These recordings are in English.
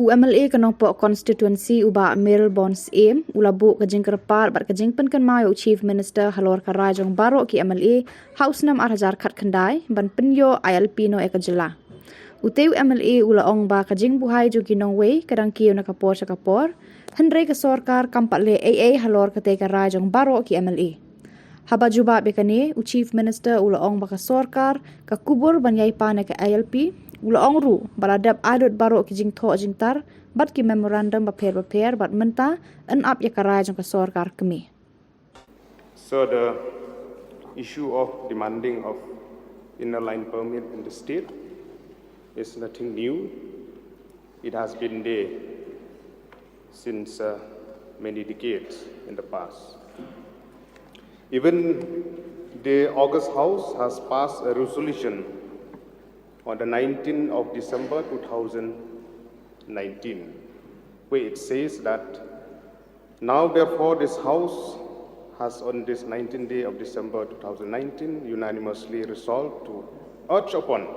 UMLA ke Nongpoh constituency uba Mel Bons aim ulabu kajing kerpar bat kajing pen kan mayo chief minister halor karai jong baro ki MLA house nam arhajar khat khandai ban penyo ILP no ekajela uteu MLA ula ong ba kajing buhai jo ki nongwei kadang kiyo na kapor sa kapor hendrei ke sorkar kampat le AA halor kate karai jong baro ki MLA haba juba bekane u chief minister ula ong ba ka sorkar ka kubur ban yai pa na ke ILP ula ong ru baladap adut baro ki jing tho jing tar bat ki memorandum ba pher bat menta an ap ya karai jong ka sorkar kemi. So the issue of demanding of inner line permit in the state is nothing new. It has been there since many decades in the past. Even the August House has passed a resolution on the 19th of December 2019, where it says that now therefore this House has on this 19th day of December 2019 unanimously resolved to urge upon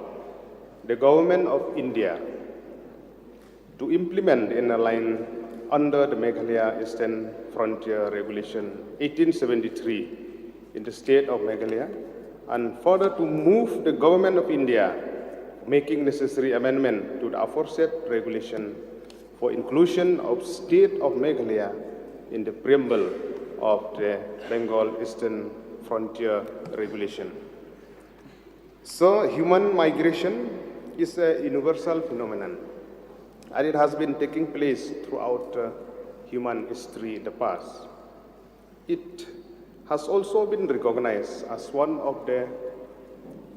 the government of India to implement in a line under the Meghalaya Eastern Frontier Regulation 1873 in the state of Meghalaya, and further to move the government of India making necessary amendment to the aforesaid regulation for inclusion of state of Meghalaya in the preamble of the Bengal Eastern Frontier Regulation. So human migration is a universal phenomenon, and it has been taking place throughout human history in the past. It has also been recognized as one of the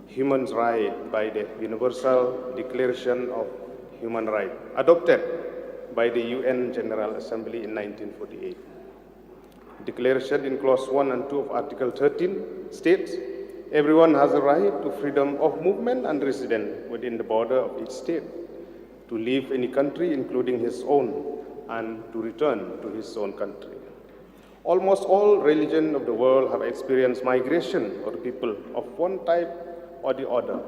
human rights by the Universal Declaration of Human Rights, adopted by the UN General Assembly in 1948. Declaration in Clause 1 and 2 of Article 13 states, everyone has a right to freedom of movement and residence within the border of each state, to leave any country, including his own, and to return to his own country. Almost all religions of the world have experienced migration of people of one type or the other,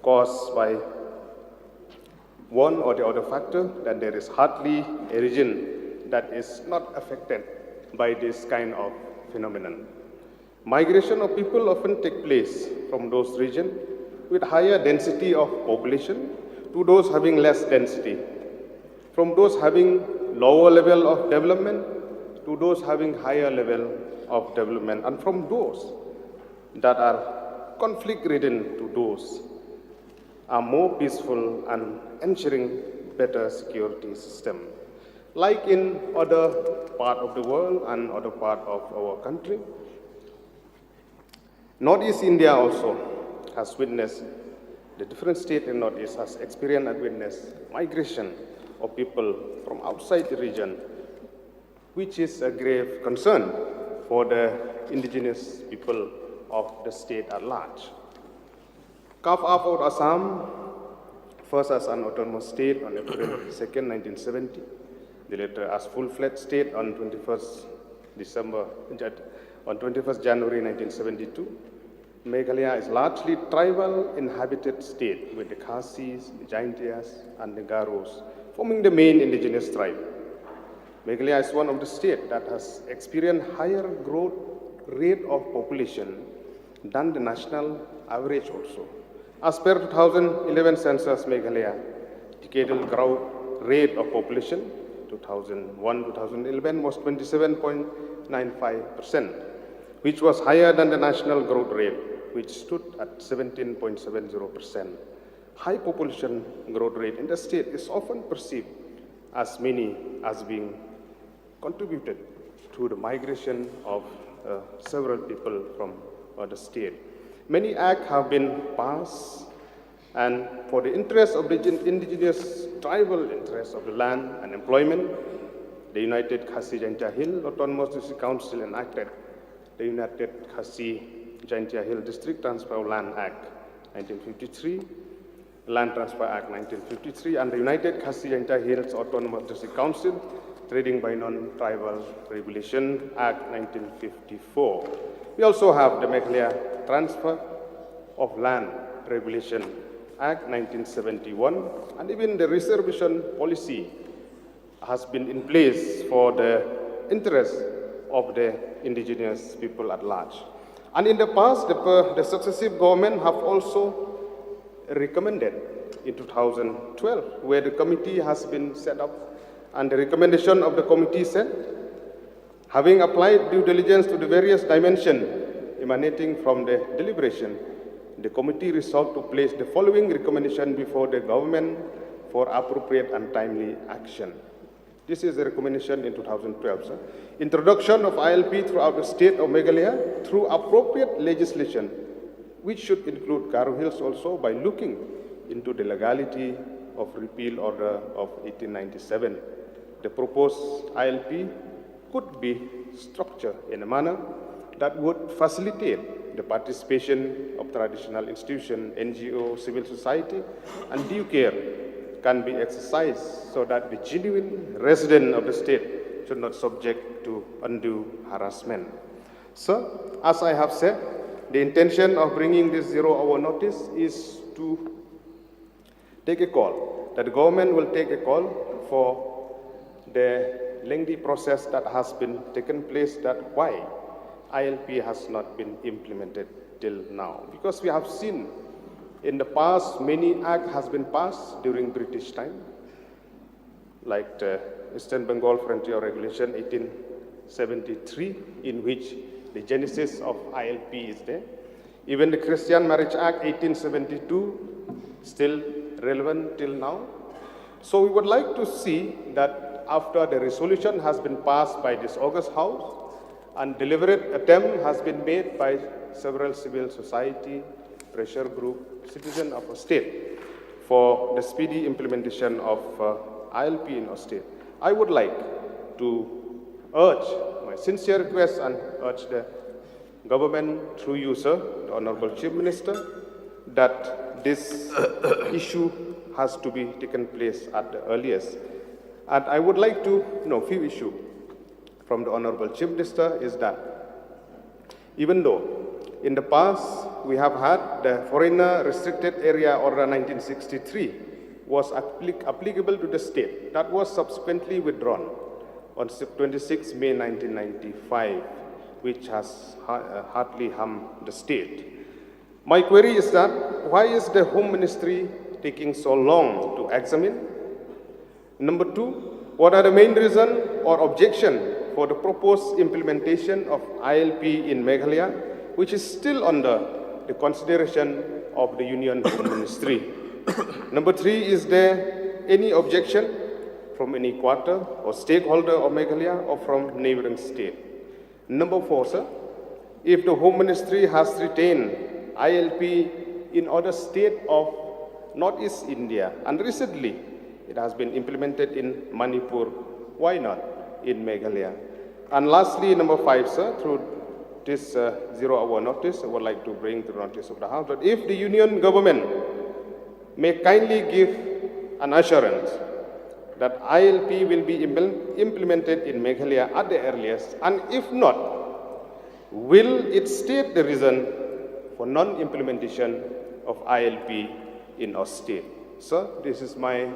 caused by one or the other factor, that there is hardly a region that is not affected by this kind of phenomenon. Migration of people often take place from those regions with higher density of population to those having less density, from those having lower level of development to those having higher level of development, and from those that are conflict-ridden to those are more peaceful and ensuring better security system. Like in other part of the world and other part of our country, Northeast India also has witnessed, the different state in Northeast has experienced and witnessed migration of people from outside the region, which is a grave concern for the indigenous people of the state at large. Carved out Assam first as an autonomous state on April 2nd, 1970, the later as full-fledged state on 21st January 1972. Meghalaya is largely tribal inhabited state with the Khasis, the Jaintias, and the Garos forming the main indigenous tribe. Meghalaya is one of the states that has experienced higher growth rate of population than the national average also. As per 2011 census Meghalaya, decadal growth rate of population 2001-2011 was 27.95%, which was higher than the national growth rate, which stood at 17.70%. High population growth rate in the state is often perceived as many as being contributed to the migration of several people from the state. Many acts have been passed, and for the interest of the indigenous tribal interests of the land and employment, the United Khasi Jaintia Hill Autonomous District Council enacted the United Khasi Jaintia Hill District Transfer of Land Act 1953, Land Transfer Act 1953, and the United Khasi Jaintia Hills Autonomous District Council Trading by Non-Tribal Regulation Act 1954. We also have the Meghalaya Transfer of Land Regulation Act 1971, and even the reservation policy has been in place for the interest of the indigenous people at large. And in the past, the successive government have also recommended in 2012, where the committee has been set up, and the recommendation of the committee said, having applied due diligence to the various dimensions emanating from the deliberation, the committee resolved to place the following recommendation before the government for appropriate and timely action. This is the recommendation in 2012. Sir. Introduction of ILP throughout the state of Meghalaya through appropriate legislation, which should include Karo Hills also by looking into the legality of repeal order of 1897. The proposed ILP could be structured in a manner that would facilitate the participation of traditional institutions, NGO, civil society, and due care can be exercised so that the genuine resident of the state should not subject to undue harassment. So, as I have said, the intention of bringing this zero-hour notice is to take a call, that the government will take a call for the lengthy process that has been taken place, that why ILP has not been implemented till now. Because we have seen in the past, many acts has been passed during British time, like the Eastern Bengal Frontier Regulation 1873, in which the genesis of ILP is there. Even the Christian Marriage Act 1872, still relevant till now. So we would like to see that after the resolution has been passed by this August House, and deliberate attempt has been made by several civil society, pressure group, citizens of our state for the speedy implementation of ILP in our state. I would like to urge my sincere request and urge the government through you, sir, the Honorable Chief Minister, that this issue has to be taken place at the earliest. And I would like to know few issues from the Honorable Chief Minister is that even though in the past we have had the Foreigner Restricted Area Order 1963 was applicable to the state, that was subsequently withdrawn on 26 May 1995, which has hardly harmed the state. My query is that why is the Home Ministry taking so long to examine? Number two, what are the main reasons or objection for the proposed implementation of ILP in Meghalaya, which is still under the consideration of the Union Home Ministry? Number three, is there any objection from any quarter or stakeholder of Meghalaya or from neighboring state? Number four, sir, if the Home Ministry has retained ILP in other state of Northeast India, and recently it has been implemented in Manipur, why not in Meghalaya? And lastly, number five, sir, through this zero-hour notice, I would like to bring to the notice of the House that if the Union government may kindly give an assurance that ILP will be implemented in Meghalaya at the earliest, and if not, will it state the reason for non-implementation of ILP in our state? Sir, this is my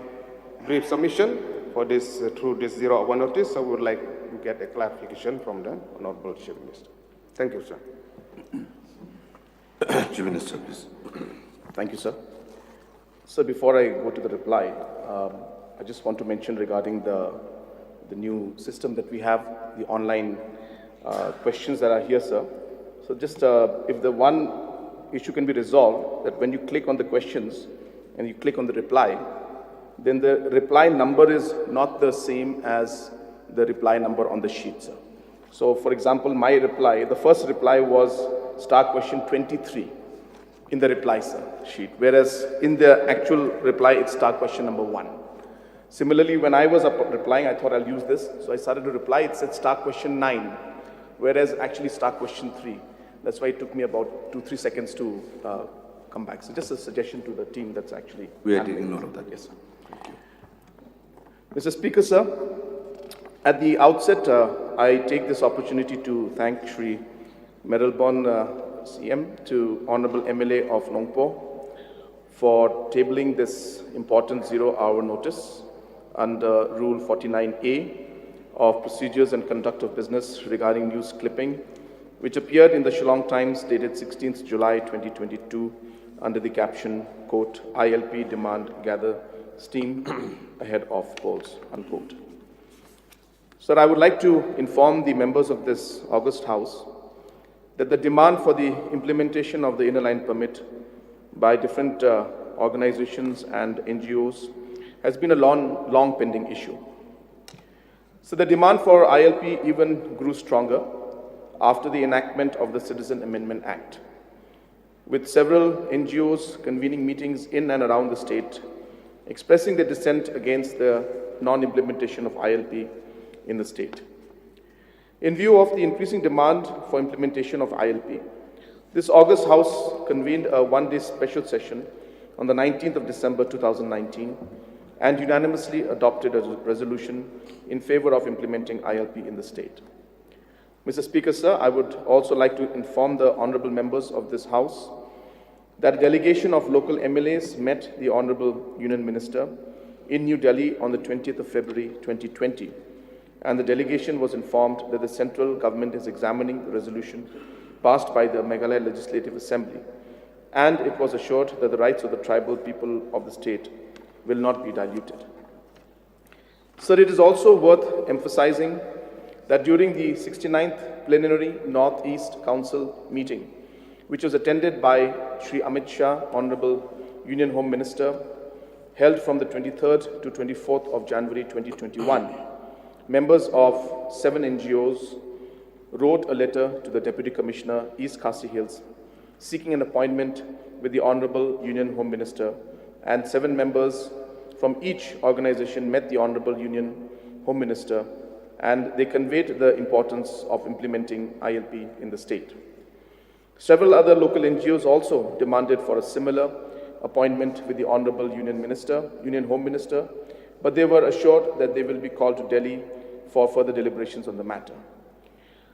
brief submission for this through this zero-hour notice. I would like to get a clarification from the Honorable Chief Minister. Thank you, sir. Chief Minister, please. Thank you, sir. So before I go to the reply, I just want to mention regarding the new system that we have, the online questions that are here, sir. So just if the one issue can be resolved, that when you click on the questions and you click on the reply, then the reply number is not the same as the reply number on the sheet, sir. So for example, my reply, the first reply was star question 23 in the reply, sir, sheet, whereas in the actual reply, it's star question number 1. Similarly, when I was replying, I thought I'll use this. So I started to reply, it said star question 9, whereas actually star question 3. That's why it took me about 2-3 seconds to come back. So just a suggestion to the team that's actually We are taking note of that. Yes, sir. Thank you. Mr. Speaker, sir, at the outset, I take this opportunity to thank Shri Meralbon CM to Honorable MLA of Nongpoh for tabling this important zero-hour notice under Rule 49A of Procedures and Conduct of Business regarding news clipping, which appeared in the Shillong Times dated 16th July 2022 under the caption, quote, ILP demand gather steam ahead of polls, unquote. Sir, I would like to inform the members of this August House that the demand for the implementation of the inner line permit by different organizations and NGOs has been a long pending issue. So the demand for ILP even grew stronger after the enactment of the Citizen Amendment Act, with several NGOs convening meetings in and around the state, expressing their dissent against the non-implementation of ILP in the state. In view of the increasing demand for implementation of ILP, this August House convened a one-day special session on the 19th of December 2019 and unanimously adopted a resolution in favor of implementing ILP in the state. Mr. Speaker, sir, I would also like to inform the honorable members of this House that a delegation of local MLAs met the Honorable Union Minister in New Delhi on the 20th of February 2020, and the delegation was informed that the central government is examining the resolution passed by the Meghalaya Legislative Assembly, and it was assured that the rights of the tribal people of the state will not be diluted. Sir, it is also worth emphasizing that during the 69th Plenary Northeast Council meeting, which was attended by Shri Amit Shah, Honorable Union Home Minister, held from the 23rd to 24th of January 2021, members of 7 NGOs wrote a letter to the Deputy Commissioner, East Khasi Hills, seeking an appointment with the Honorable Union Home Minister, and 7 members from each organization met the Honorable Union Home Minister, and they conveyed the importance of implementing ILP in the state. Several other local NGOs also demanded for a similar appointment with the Honorable Union Home Minister, but they were assured that they will be called to Delhi for further deliberations on the matter.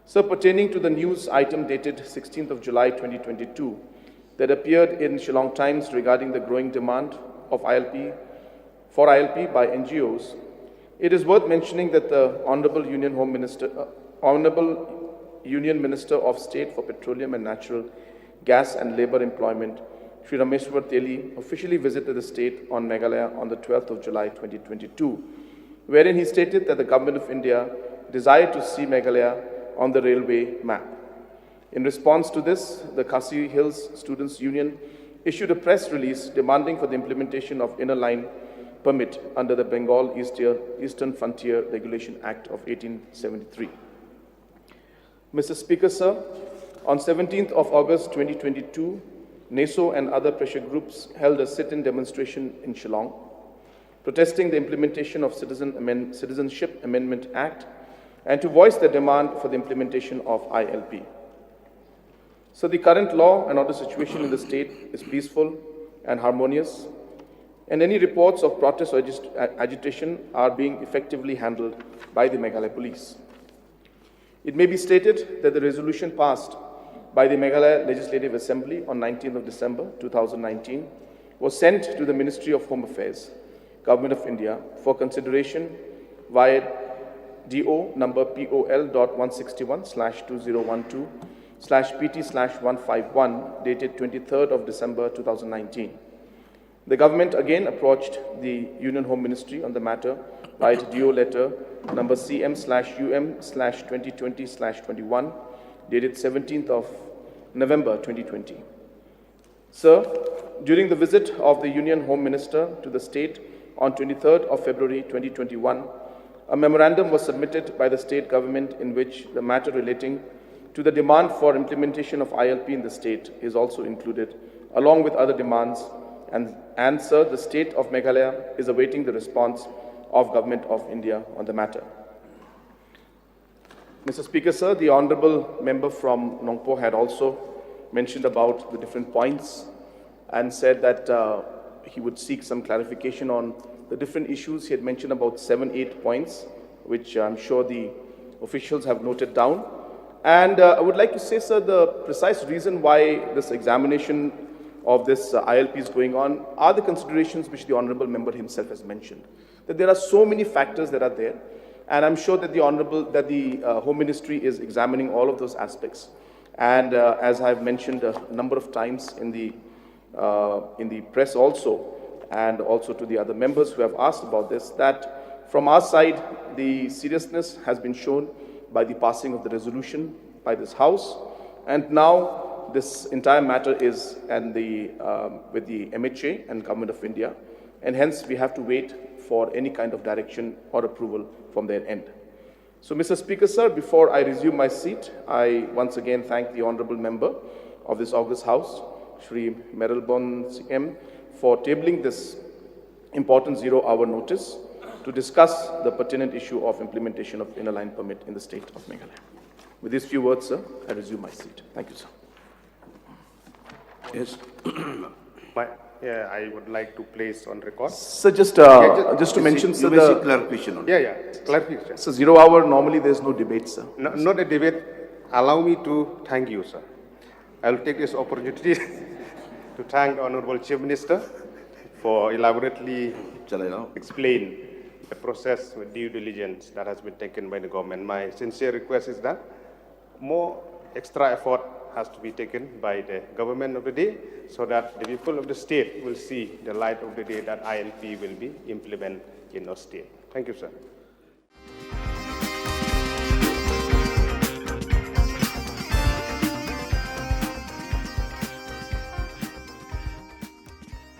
So, pertaining to the news item dated 16th of July 2022 that appeared in Shillong Times regarding the growing demand of ILP by NGOs, it is worth mentioning that the Honorable Union Minister of State for Petroleum and Natural Gas and Labour Employment, Shri Rameshwar Teli, officially visited the state on Meghalaya on the 12th of July 2022, wherein he stated that the Government of India desired to see Meghalaya on the railway map. In response to this, the Khasi Hills Students' Union issued a press release demanding for the implementation of inner line permit under the Bengal Eastern Frontier Regulation Act of 1873. Mr. Speaker, sir, on 17th of August 2022, NESO and other pressure groups held a sit-in demonstration in Shillong, protesting the implementation of Citizenship Amendment Act and to voice their demand for the implementation of ILP. So the current law and order situation in the state is peaceful and harmonious, and any reports of protest or agitation are being effectively handled by the Meghalaya Police. It may be stated that the resolution passed by the Meghalaya Legislative Assembly on 19th of December 2019 was sent to the Ministry of Home Affairs, Government of India, for consideration via DO number POL.161/2012/PT/151 dated 23rd of December 2019. The government again approached the Union Home Ministry on the matter by DO letter number CM/UM/2020/21 dated 17th of November 2020. Sir, during the visit of the Union Home Minister to the state on 23rd of February 2021, a memorandum was submitted by the state government in which the matter relating to the demand for implementation of ILP in the state is also included, along with other demands. And sir, the state of Meghalaya is awaiting the response of Government of India on the matter. Mr. Speaker, sir, the honourable member from Nongpoh had also mentioned about the different points and said that he would seek some clarification on the different issues. He had mentioned about 7-8 points, which I'm sure the officials have noted down. And I would like to say, sir, the precise reason why this examination of this ILP is going on are the considerations which the Honorable Member himself has mentioned. That there are so many factors that are there, and I'm sure that the Home Ministry is examining all of those aspects. And as I've mentioned a number of times in the press also, and also to the other members who have asked about this, that from our side, the seriousness has been shown by the passing of the resolution by this House, and now this entire matter is with the MHA and Government of India, and hence we have to wait for any kind of direction or approval from their end. So, Mr. Speaker, sir, before I resume my seat, I once again thank the Honourable Member of this August House, Shri Merelbon M, for tabling this important zero-hour notice to discuss the pertinent issue of implementation of inner line permit in the state of Meghalaya. With these few words, sir, I resume my seat. Thank you, sir. Yes. I would like to place on record. Sir, just to mention, sir, You may seek clarification on it. Clarification. So 0 hour, normally there is no debate, sir. No, not a debate. Allow me to thank you, sir. I will take this opportunity to thank the Honorable Chief Minister for elaborately Shall I now? explain the process with due diligence that has been taken by the government. My sincere request is that more extra effort has to be taken by the government of the day so that the people of the state will see the light of the day that ILP will be implemented in our state. Thank you, sir.